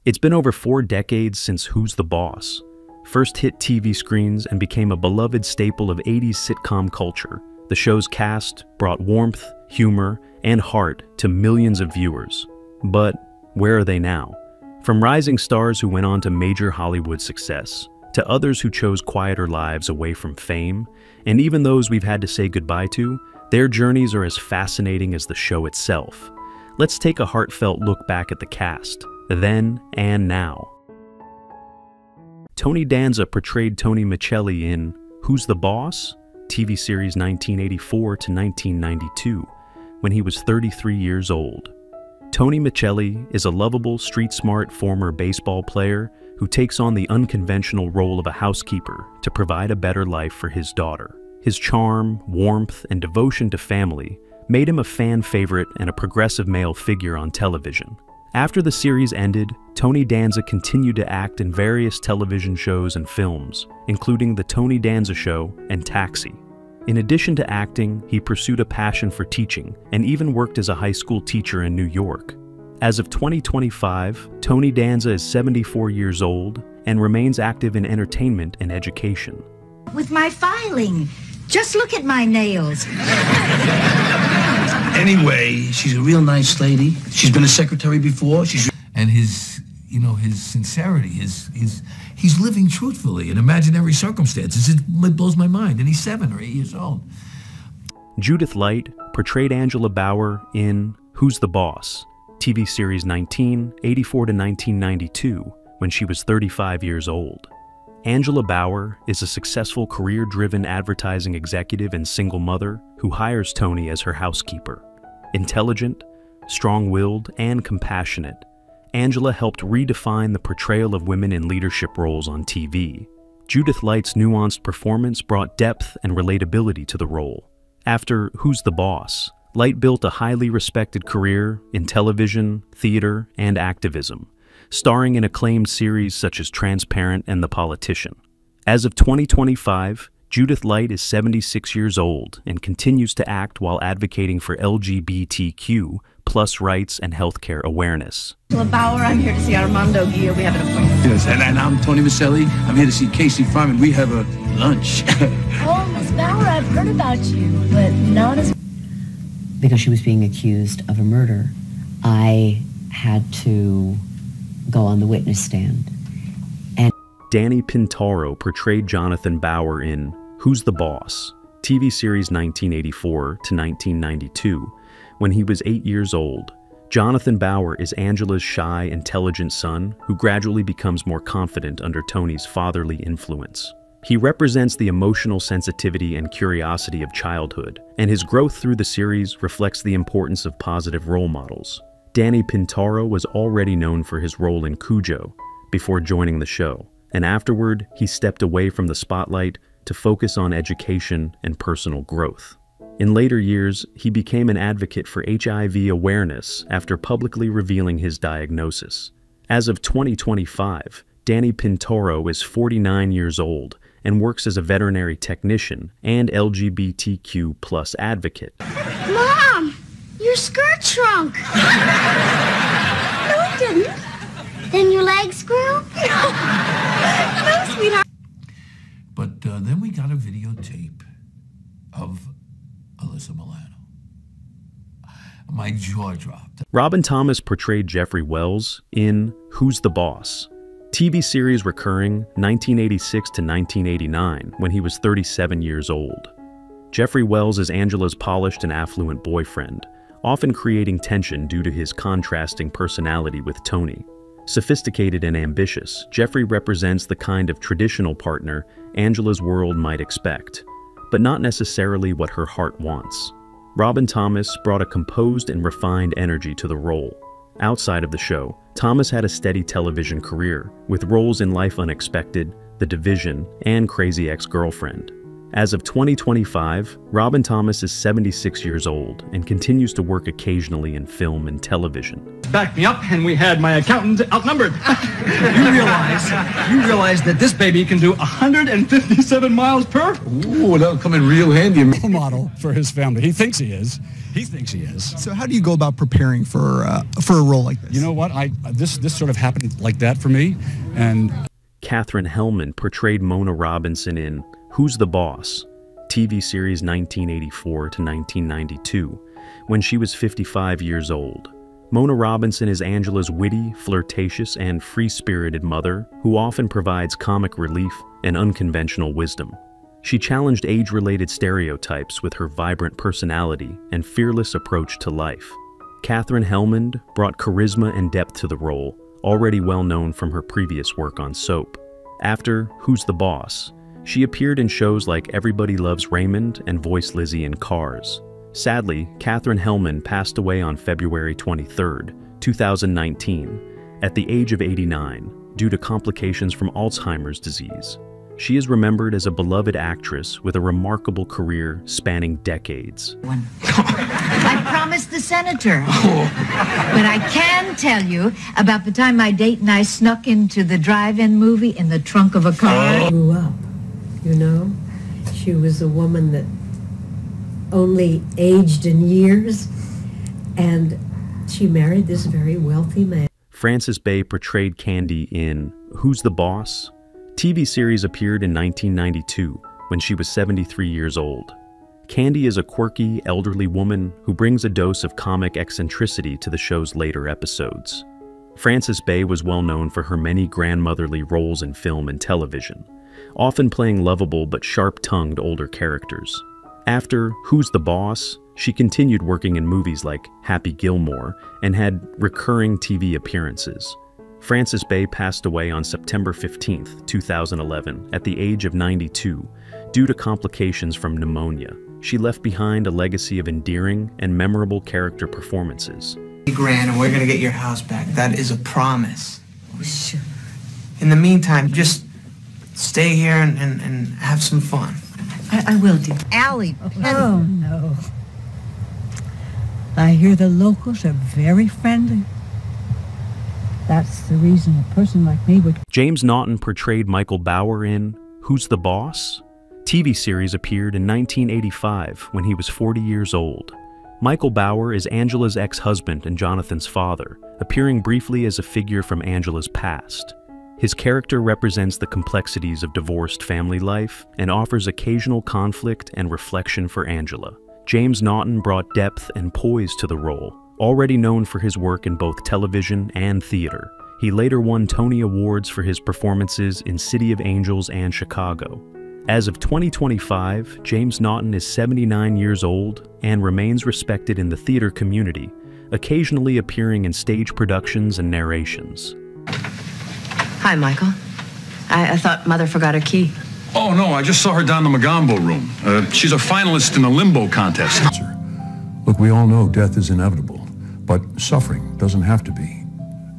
It's been over 4 decades since Who's the Boss first hit TV screens and became a beloved staple of 80s sitcom culture. The show's cast brought warmth, humor, and heart to millions of viewers. But where are they now? From rising stars who went on to major Hollywood success, to others who chose quieter lives away from fame, and even those we've had to say goodbye to, their journeys are as fascinating as the show itself. Let's take a heartfelt look back at the cast, then and now. Tony Danza portrayed Tony Micelli in Who's the Boss? TV series 1984 to 1992, when he was 33 years old. Tony Micelli is a lovable, street-smart former baseball player who takes on the unconventional role of a housekeeper to provide a better life for his daughter. His charm, warmth, and devotion to family made him a fan favorite and a progressive male figure on television. After the series ended, Tony Danza continued to act in various television shows and films, including The Tony Danza Show and Taxi. In addition to acting, he pursued a passion for teaching and even worked as a high school teacher in New York. As of 2025, Tony Danza is 74 years old and remains active in entertainment and education. With my filing, just look at my nails. Anyway, she's a real nice lady. She's been a secretary before. And his sincerity, he's living truthfully in imaginary circumstances. It blows my mind. And he's 7 or 8 years old. Judith Light portrayed Angela Bauer in Who's the Boss? TV series 1984 to 1992, when she was 35 years old. Angela Bauer is a successful career-driven advertising executive and single mother who hires Tony as her housekeeper. Intelligent, strong-willed, and compassionate, Angela helped redefine the portrayal of women in leadership roles on TV. Judith Light's nuanced performance brought depth and relatability to the role. After Who's the Boss?, Light built a highly respected career in television, theater, and activism, starring in acclaimed series such as Transparent and The Politician. As of 2025, Judith Light is 76 years old and continues to act while advocating for LGBTQ+ rights and healthcare awareness. Well, Bauer, I'm here to see Armando Gia. We have an appointment. Yes, and I'm Tony Micelli. I'm here to see Casey Farman. We have a lunch. Oh, Miss Bauer, I've heard about you, but not as... Because she was being accused of a murder, I had to go on the witness stand. And Danny Pintauro portrayed Jonathan Bauer in Who's the Boss? TV series 1984 to 1992, when he was 8 years old. Jonathan Bauer is Angela's shy, intelligent son who gradually becomes more confident under Tony's fatherly influence. He represents the emotional sensitivity and curiosity of childhood, and his growth through the series reflects the importance of positive role models. Danny Pintauro was already known for his role in Cujo before joining the show, and afterward he stepped away from the spotlight to focus on education and personal growth. In later years, he became an advocate for HIV awareness after publicly revealing his diagnosis. As of 2025, Danny Pintauro is 49 years old and works as a veterinary technician and LGBTQ+ advocate. Mom, your skirt shrunk. No, it didn't. Then your legs grew? No, sweetheart. But then we got a videotape of Alyssa Milano. My jaw dropped. Robin Thomas portrayed Jeffrey Wells in Who's the Boss? TV series recurring 1986 to 1989, when he was 37 years old. Jeffrey Wells is Angela's polished and affluent boyfriend, often creating tension due to his contrasting personality with Tony. Sophisticated and ambitious, Jeffrey represents the kind of traditional partner Angela's world might expect, but not necessarily what her heart wants. Robin Thomas brought a composed and refined energy to the role. Outside of the show, Thomas had a steady television career, with roles in Life Unexpected, The Division, and Crazy Ex-Girlfriend. As of 2025, Robin Thomas is 76 years old and continues to work occasionally in film and television. Backed me up and we had my accountant outnumbered. You realize that this baby can do 157 miles per? Ooh, that'll come in real handy. Model for his family. He thinks he is. He thinks he is. So how do you go about preparing for a role like this? You know what? This sort of happened like that for me, and Katherine Helmond portrayed Mona Robinson in Who's the Boss? TV series 1984 to 1992, when she was 55 years old. Mona Robinson is Angela's witty, flirtatious, and free-spirited mother who often provides comic relief and unconventional wisdom. She challenged age-related stereotypes with her vibrant personality and fearless approach to life. Katherine Helmond brought charisma and depth to the role, already well known from her previous work on soap. After Who's the Boss?, she appeared in shows like Everybody Loves Raymond and voiced Lizzie in Cars. Sadly, Katherine Helmond passed away on February 23, 2019, at the age of 89, due to complications from Alzheimer's disease. She is remembered as a beloved actress with a remarkable career spanning decades. I promised the senator. But I can tell you about the time my date and I snuck into the drive-in movie in the trunk of a car. Grew up, you know. She was a woman that only aged in years, and she married this very wealthy man. Frances Bay portrayed Candy in Who's the Boss? TV series appeared in 1992 when she was 73 years old. Candy is a quirky, elderly woman who brings a dose of comic eccentricity to the show's later episodes. Frances Bay was well known for her many grandmotherly roles in film and television, often playing lovable but sharp-tongued older characters. After Who's the Boss?, she continued working in movies like Happy Gilmore and had recurring TV appearances. Frances Bay passed away on September 15, 2011, at the age of 92, due to complications from pneumonia. She left behind a legacy of endearing and memorable character performances. $grand, and we're gonna get your house back. That is a promise. Oh, sure. In the meantime, just stay here and have some fun. I will do. Allie. Oh, no. I hear the locals are very friendly. That's the reason a person like me would... James Nton portrayed Michael Bauer in Who's the Boss? TV series appeared in 1985 when he was 40 years old. Michael Bauer is Angela's ex-husband and Jonathan's father, appearing briefly as a figure from Angela's past. His character represents the complexities of divorced family life and offers occasional conflict and reflection for Angela. James Nton brought depth and poise to the role. Already known for his work in both television and theater, he later won Tony Awards for his performances in City of Angels and Chicago. As of 2025, James Nton is 79 years old and remains respected in the theater community, occasionally appearing in stage productions and narrations. Hi, Michael. I thought Mother forgot her key. Oh, no, I just saw her down the Magambo room. She's a finalist in the limbo contest. Look, we all know death is inevitable, but suffering doesn't have to be.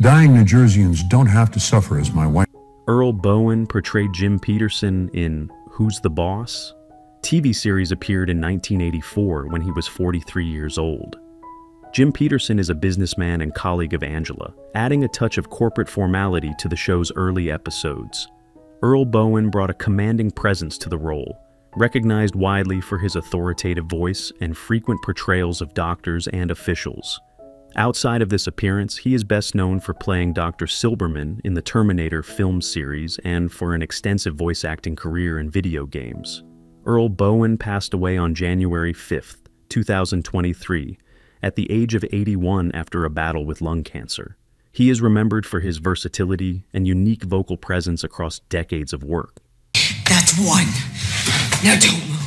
Dying New Jerseyans don't have to suffer as my wife. Earl Bowen portrayed Jim Peterson in Who's the Boss? TV series appeared in 1984 when he was 43 years old. Jim Peterson is a businessman and colleague of Angela, adding a touch of corporate formality to the show's early episodes. Earl Bowen brought a commanding presence to the role, recognized widely for his authoritative voice and frequent portrayals of doctors and officials. Outside of this appearance, he is best known for playing Dr. Silberman in the Terminator film series and for an extensive voice acting career in video games. Earl Bowen passed away on January 5, 2023, at the age of 81 after a battle with lung cancer. He is remembered for his versatility and unique vocal presence across decades of work. That's one. Now don't move.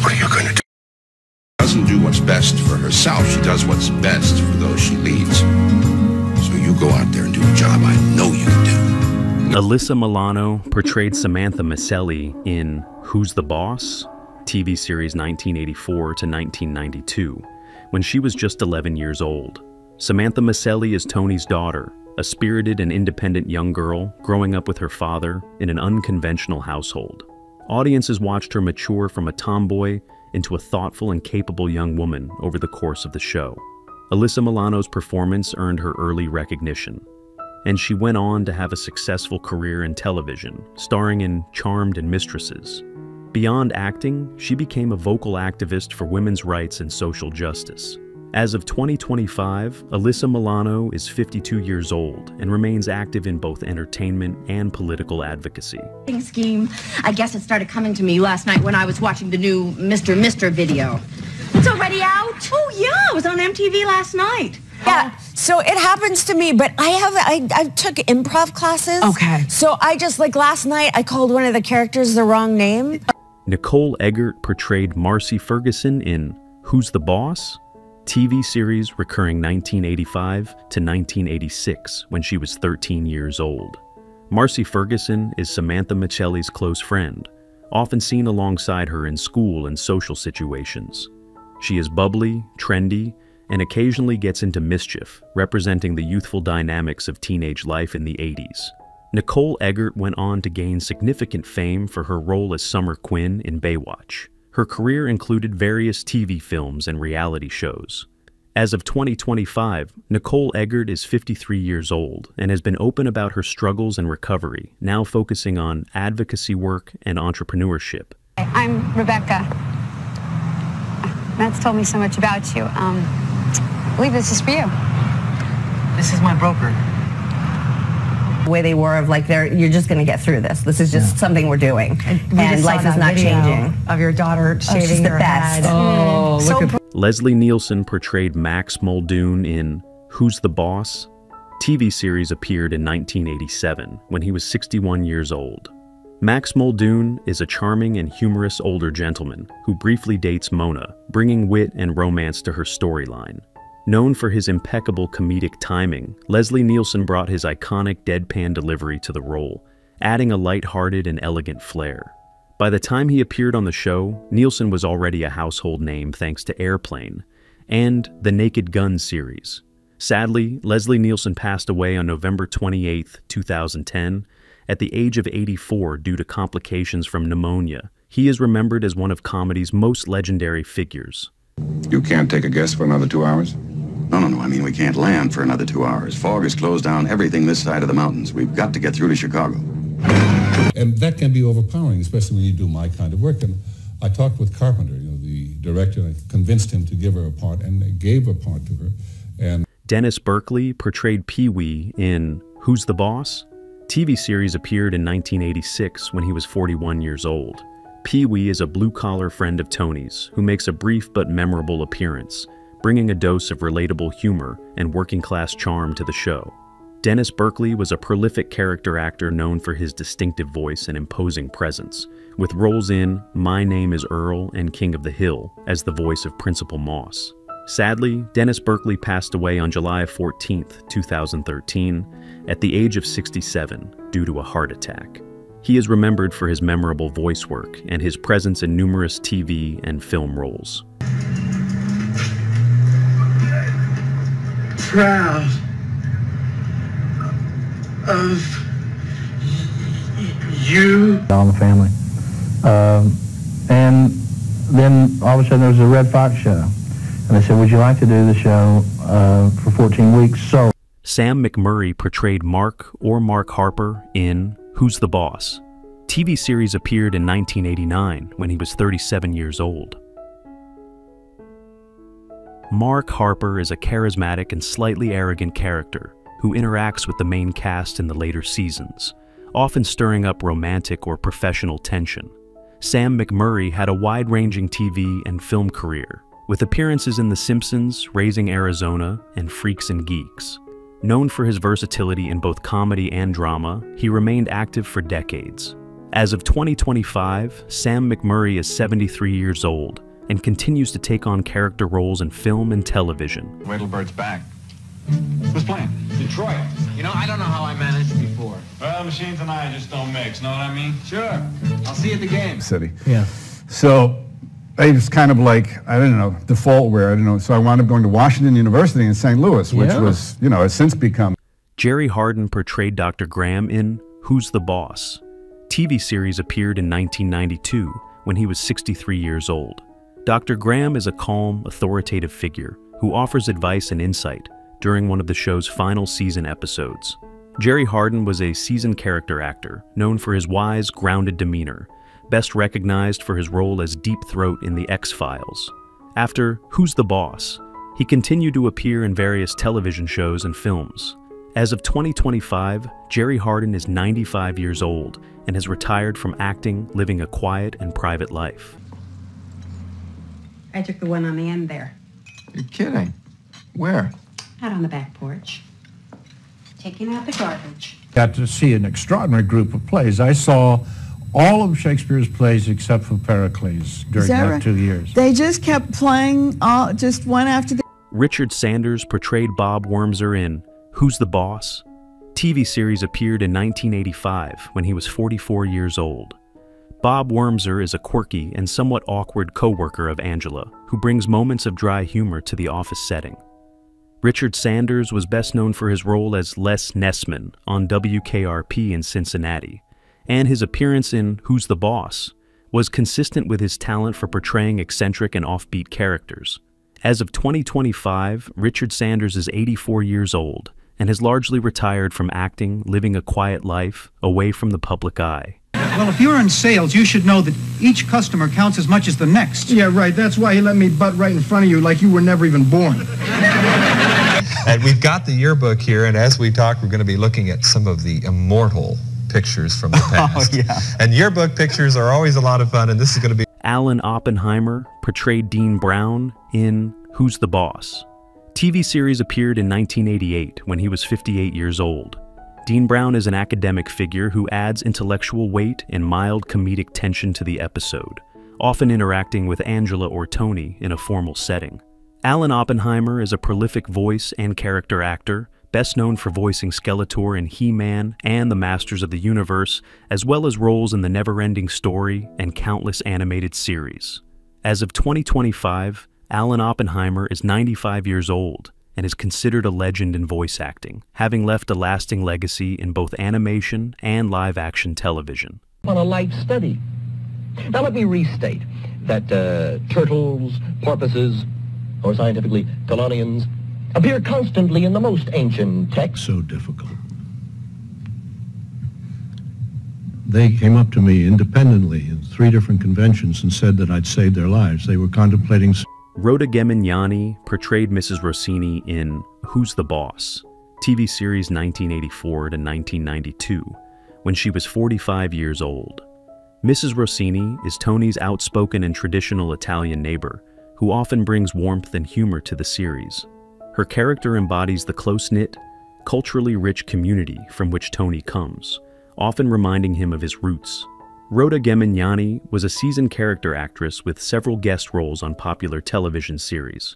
What are you going to do? She doesn't do what's best for herself. She does what's best for those she leads. So you go out there and do a job I know you can do. Alyssa Milano portrayed Samantha Micelli in Who's the Boss? TV series 1984 to 1992, when she was just 11 years old. Samantha Micelli is Tony's daughter, a spirited and independent young girl growing up with her father in an unconventional household. Audiences watched her mature from a tomboy into a thoughtful and capable young woman over the course of the show. Alyssa Milano's performance earned her early recognition. and she went on to have a successful career in television, starring in Charmed and Mistresses. Beyond acting, she became a vocal activist for women's rights and social justice. As of 2025, Alyssa Milano is 52 years old and remains active in both entertainment and political advocacy. Scheme. I guess it started coming to me last night when I was watching the new Mr. video. It's already out? Oh yeah, it was on MTV last night. Yeah, so it happens to me, but I took improv classes. Okay. So I just, like last night, I called one of the characters the wrong name. Nicole Edgar portrayed Marcy Ferguson in Who's the Boss? TV series recurring 1985 to 1986 when she was 13 years old. Marcy Ferguson is Samantha Micelli's close friend, often seen alongside her in school and social situations. She is bubbly, trendy, and occasionally gets into mischief, representing the youthful dynamics of teenage life in the 80s. Nicole Edgar went on to gain significant fame for her role as Summer Quinn in Baywatch. Her career included various TV films and reality shows. As of 2025, Nicole Edgar is 53 years old and has been open about her struggles and recovery, now focusing on advocacy work and entrepreneurship. I'm Rebecca. Matt's told me so much about you. I believe this is for you. This is my broker. The way they were of like, you're just going to get through this. This is just something we're doing. And life is not changing. Of your daughter shaving her head. Oh, look at Leslie Nielsen portrayed Max Muldoon in Who's the Boss? TV series appeared in 1987 when he was 61 years old. Max Muldoon is a charming and humorous older gentleman who briefly dates Mona, bringing wit and romance to her storyline. Known for his impeccable comedic timing, Leslie Nielsen brought his iconic deadpan delivery to the role, adding a light-hearted and elegant flair. By the time he appeared on the show, Nielsen was already a household name thanks to Airplane and the Naked Gun series. Sadly, Leslie Nielsen passed away on November 28, 2010, at the age of 84 due to complications from pneumonia. He is remembered as one of comedy's most legendary figures. You can't take a guess for another 2 hours? No, I mean we can't land for another 2 hours. Fog has closed down everything this side of the mountains. We've got to get through to Chicago. And that can be overpowering, especially when you do my kind of work. And I talked with Carpenter, the director, and I convinced him to give her a part, and I gave a part to her. And Dennis Berkeley portrayed Pee-wee in Who's the Boss? TV series appeared in 1986 when he was 41 years old. Pee-wee is a blue-collar friend of Tony's who makes a brief but memorable appearance, bringing a dose of relatable humor and working-class charm to the show. Dennis Berkeley was a prolific character actor known for his distinctive voice and imposing presence, with roles in My Name is Earl and King of the Hill as the voice of Principal Moss. Sadly, Dennis Berkeley passed away on July 14, 2013, at the age of 67 due to a heart attack. He is remembered for his memorable voice work and his presence in numerous TV and film roles. Proud of you. All in the family. And then all of a sudden there was a Red Fox show. And they said, would you like to do the show for 14 weeks? So Sam McMurray portrayed Mark Harper in Who's the Boss? TV series appeared in 1989 when he was 37 years old. Mark Harper is a charismatic and slightly arrogant character who interacts with the main cast in the later seasons, often stirring up romantic or professional tension. Sam McMurray had a wide-ranging TV and film career, with appearances in The Simpsons, Raising Arizona, and Freaks and Geeks. Known for his versatility in both comedy and drama, he remained active for decades. As of 2025, Sam McMurray is 73 years old and continues to take on character roles in film and television. Wedelbert's back. Who's playing? Detroit. You know, I don't know how I managed before. Well, machines and I just don't mix, know what I mean? Sure. I'll see you at the game. City. Yeah. So I was kind of like, I don't know, default where, I don't know. So I wound up going to Washington University in St. Louis, which was, has since become. Jerry Harden portrayed Dr. Graham in Who's the Boss? TV series appeared in 1992 when he was 63 years old. Dr. Graham is a calm, authoritative figure who offers advice and insight during one of the show's final season episodes. Jerry Harden was a seasoned character actor, known for his wise, grounded demeanor, best recognized for his role as Deep Throat in The X-Files. After Who's the Boss?, he continued to appear in various television shows and films. As of 2025, Jerry Harden is 95 years old and has retired from acting, living a quiet and private life. I took the one on the end there. You're kidding. Where? Out on the back porch. Taking out the garbage. Got to see an extraordinary group of plays. I saw all of Shakespeare's plays except for Pericles during that 2 years. They just kept playing just one after the... Richard Sanders portrayed Bob Wormser in Who's the Boss? TV series appeared in 1985 when he was 44 years old. Bob Wormser is a quirky and somewhat awkward co-worker of Angela, who brings moments of dry humor to the office setting. Richard Sanders was best known for his role as Les Nessman on WKRP in Cincinnati, and his appearance in Who's the Boss? Was consistent with his talent for portraying eccentric and offbeat characters. As of 2025, Richard Sanders is 84 years old and has largely retired from acting, living a quiet life, away from the public eye. Well, if you're in sales, you should know that each customer counts as much as the next. Yeah, right. That's why he let me butt right in front of you like you were never even born. And we've got the yearbook here, and as we talk, we're going to be looking at some of the immortal pictures from the past. Oh, yeah. And yearbook pictures are always a lot of fun, and this is going to be... Alan Oppenheimer portrayed Dean Brown in Who's the Boss? TV series appeared in 1988 when he was 58 years old. Dean Brown is an academic figure who adds intellectual weight and mild comedic tension to the episode, often interacting with Angela or Tony in a formal setting. Alan Oppenheimer is a prolific voice and character actor, best known for voicing Skeletor in He-Man and the Masters of the Universe, as well as roles in The Never-Ending Story and countless animated series. As of 2025, Alan Oppenheimer is 95 years old and is considered a legend in voice acting, having left a lasting legacy in both animation and live-action television. On a life study. Now let me restate that turtles, porpoises, or scientifically chelonians, appear constantly in the most ancient texts. So difficult. They came up to me independently in 3 different conventions and said that I'd saved their lives. They were contemplating... Roa Gmenyani portrayed Mrs. Rossini in Who's the Boss? TV series 1984 to 1992, when she was 45 years old. Mrs. Rossini is Tony's outspoken and traditional Italian neighbor, who often brings warmth and humor to the series. Her character embodies the close-knit, culturally rich community from which Tony comes, often reminding him of his roots. Roa Gmenyani was a seasoned character actress with several guest roles on popular television series.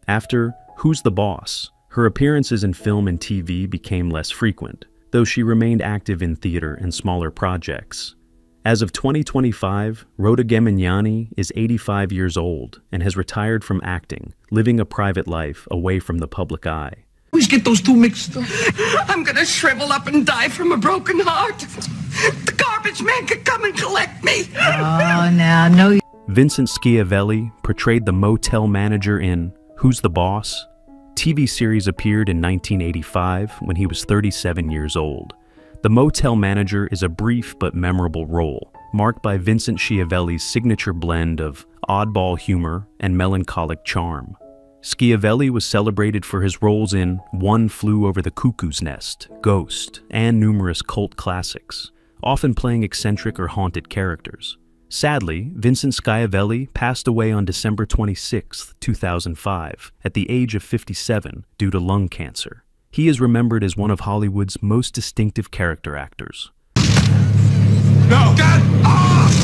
After Who's the Boss?, her appearances in film and TV became less frequent, though she remained active in theater and smaller projects. As of 2025, Roa Gmenyani is 85 years old and has retired from acting, living a private life away from the public eye. Always get those two mixed up. I'm gonna shrivel up and die from a broken heart. The garbage man could come and collect me. Oh, now, no. Vincent Schiavelli portrayed the motel manager in Who's the Boss? TV series appeared in 1985 when he was 37 years old. The motel manager is a brief but memorable role, marked by Vincent Schiavelli's signature blend of oddball humor and melancholic charm. Schiavelli was celebrated for his roles in One Flew Over the Cuckoo's Nest, Ghost, and numerous cult classics, often playing eccentric or haunted characters. Sadly, Vincent Schiavelli passed away on December 26, 2005, at the age of 57 due to lung cancer. He is remembered as one of Hollywood's most distinctive character actors. No! Get off!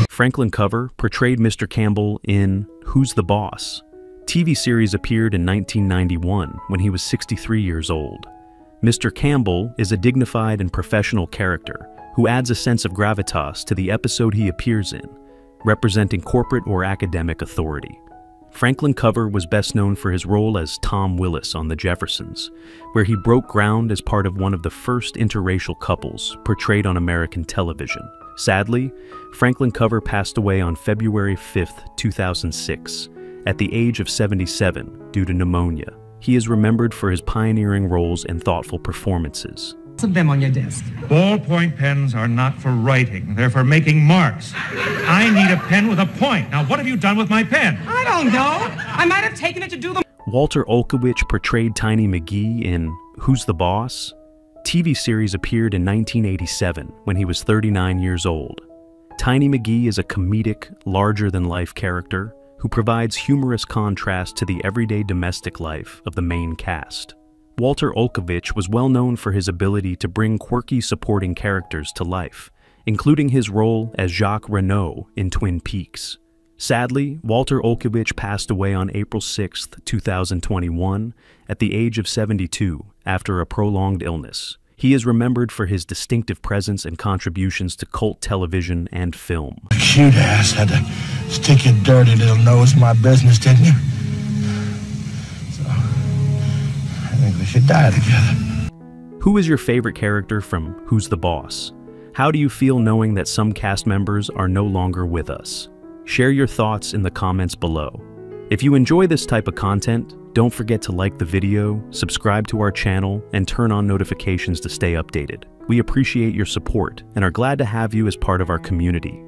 Franklin Cover portrayed Mr. Campbell in Who's the Boss? TV series appeared in 1991 when he was 63 years old. Mr. Campbell is a dignified and professional character who adds a sense of gravitas to the episode he appears in, representing corporate or academic authority. Franklin Cover was best known for his role as Tom Willis on The Jeffersons, where he broke ground as part of one of the first interracial couples portrayed on American television. Sadly, Franklin Cover passed away on February 5, 2006, at the age of 77 due to pneumonia. He is remembered for his pioneering roles and thoughtful performances. Of them on your desk. Ballpoint pens are not for writing. They're for making marks. I need a pen with a point. Now, what have you done with my pen? I don't know. I might have taken it to do the... Walter Olkowicz portrayed Tiny McGee in Who's the Boss? TV series appeared in 1987 when he was 39 years old. Tiny McGee is a comedic, larger-than-life character who provides humorous contrast to the everyday domestic life of the main cast. Walter Olkowicz was well known for his ability to bring quirky supporting characters to life, including his role as Jacques Renault in Twin Peaks. Sadly, Walter Olkowicz passed away on April 6, 2021, at the age of 72 after a prolonged illness. He is remembered for his distinctive presence and contributions to cult television and film. The cute ass had to stick your dirty little nose in my business, didn't you? I think we should die together. Who is your favorite character from Who's the Boss? How do you feel knowing that some cast members are no longer with us? Share your thoughts in the comments below. If you enjoy this type of content, don't forget to like the video, subscribe to our channel, and turn on notifications to stay updated. We appreciate your support and are glad to have you as part of our community.